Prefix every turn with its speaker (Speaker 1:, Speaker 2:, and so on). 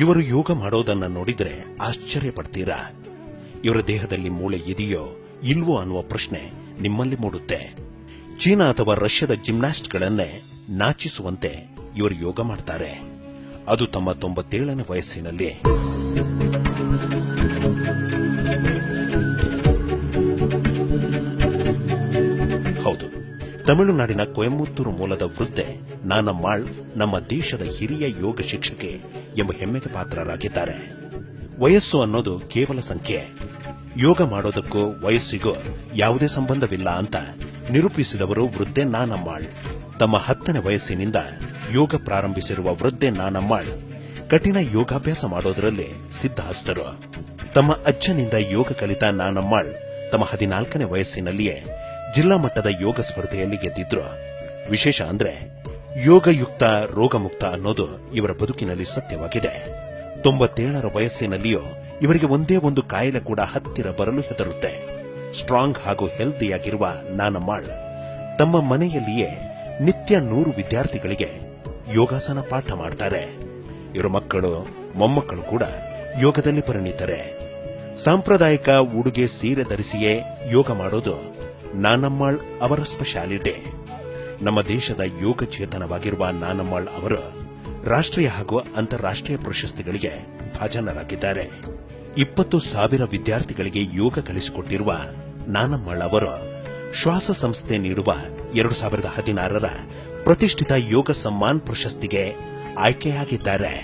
Speaker 1: ಇವರು ಯೋಗ ಮಾಡೋದನ್ನ ನೋಡಿದ್ರೆ ಆಶ್ಚರ್ಯ ಪಡ್ತೀರಾ. ಇವರ ದೇಹದಲ್ಲಿ ಮೂಳೆ ಇದೆಯೋ ಇಲ್ವೋ ಅನ್ನುವ ಪ್ರಶ್ನೆ ನಿಮ್ಮಲ್ಲಿ ಮೂಡುತ್ತೆ. ಚೀನಾ ಅಥವಾ ರಷ್ಯಾದ ಜಿಮ್ನಾಸ್ಟ್ಗಳನ್ನೇ ನಾಚಿಸುವಂತೆ ಇವರು ಯೋಗ ಮಾಡ್ತಾರೆ. ಅದು ತಮ್ಮ 97ನೇ ವಯಸ್ಸಿನಲ್ಲಿ. ಹೌದು, ತಮಿಳುನಾಡಿನ ಕೊಯಮತ್ತೂರು ಮೂಲದ ವೃದ್ಧೆ ನಾನಮ್ಮಾಳ್ ನಮ್ಮ ದೇಶದ ಹಿರಿಯ ಯೋಗ ಶಿಕ್ಷಕಿ ಎಂಬ ಹೆಮ್ಮೆಗೆ ಪಾತ್ರರಾಗಿದ್ದಾರೆ. ವಯಸ್ಸು ಅನ್ನೋದು ಕೇವಲ ಸಂಖ್ಯೆ. ಯೋಗ ಮಾಡೋದಕ್ಕೂ ವಯಸ್ಸಿಗೂ ಯಾವುದೇ ಸಂಬಂಧವಿಲ್ಲ ಅಂತ ನಿರೂಪಿಸಿದವರು ವೃದ್ಧೆ ನಾನಮ್ಮಾಳ್. ತಮ್ಮ 10ನೇ ವಯಸ್ಸಿನಿಂದ ಯೋಗ ಪ್ರಾರಂಭಿಸಿರುವ ವೃದ್ಧೆ ನಾನಮ್ಮಾಳ್ ಕಠಿಣ ಯೋಗಾಭ್ಯಾಸ ಮಾಡೋದರಲ್ಲಿ ಸಿದ್ಧಹಸ್ತರು. ತಮ್ಮ ಅಜ್ಜನಿಂದ ಯೋಗ ಕಲಿತ ನಾನಮ್ಮಾಳ್ ತಮ್ಮ 14ನೇ ವಯಸ್ಸಿನಲ್ಲಿಯೇ ಜಿಲ್ಲಾ ಮಟ್ಟದ ಯೋಗ ಸ್ಪರ್ಧೆಯಲ್ಲಿ ಗೆದ್ದಿದ್ರು. ವಿಶೇಷ ಅಂದ್ರೆ ಯೋಗಯುಕ್ತ ರೋಗಮುಕ್ತ ಅನ್ನೋದು ಇವರ ಬದುಕಿನಲ್ಲಿ ಸತ್ಯವಾಗಿದೆ. 97ರ ವಯಸ್ಸಿನಲ್ಲಿಯೂ ಇವರಿಗೆ ಒಂದೇ ಒಂದು ಕಾಯಿಲೆ ಕೂಡ ಹತ್ತಿರ ಬರಲು ಹೆದರುತ್ತೆ. ಸ್ಟ್ರಾಂಗ್ ಹಾಗೂ ಹೆಲ್ದಿಯಾಗಿರುವ ನಾನಮ್ಮಾಳ್ ತಮ್ಮ ಮನೆಯಲ್ಲಿಯೇ ನಿತ್ಯ 100 ವಿದ್ಯಾರ್ಥಿಗಳಿಗೆ ಯೋಗಾಸನ ಪಾಠ ಮಾಡ್ತಾರೆ. ಇವರ ಮಕ್ಕಳು ಮೊಮ್ಮಕ್ಕಳು ಕೂಡ ಯೋಗದಲ್ಲಿ ಪರಿಣಿತರೆ. ಸಾಂಪ್ರದಾಯಿಕ ಉಡುಗೆ ಸೀರೆ ಧರಿಸಿಯೇ ಯೋಗ ಮಾಡೋದು ನಾನಮ್ಮಾಳ್ ಅವರ ಸ್ಪೆಷಾಲಿಟಿ. ನಮ್ಮ ದೇಶದ ಯೋಗ ಚೇತನವಾಗಿರುವ ನಾನಮ್ಮಾಳ್ ಅವರು ರಾಷ್ಟ್ರೀಯ ಹಾಗೂ ಅಂತಾರಾಷ್ಟ್ರೀಯ ಪ್ರಶಸ್ತಿಗಳಿಗೆ ಭಾಜನರಾಗಿದ್ದಾರೆ. 20,000 ವಿದ್ಯಾರ್ಥಿಗಳಿಗೆ ಯೋಗ ಕಲಿಸಿಕೊಟ್ಟಿರುವ ನಾನಮ್ಮಾಳ್ ಅವರು ಶ್ವಾಸ ಸಂಸ್ಥೆ ನೀಡುವ 2016ರ ಪ್ರತಿಷ್ಠಿತ ಯೋಗ ಸಮ್ಮಾನ್ ಪ್ರಶಸ್ತಿಗೆ ಆಯ್ಕೆಯಾಗಿದ್ದಾರೆ.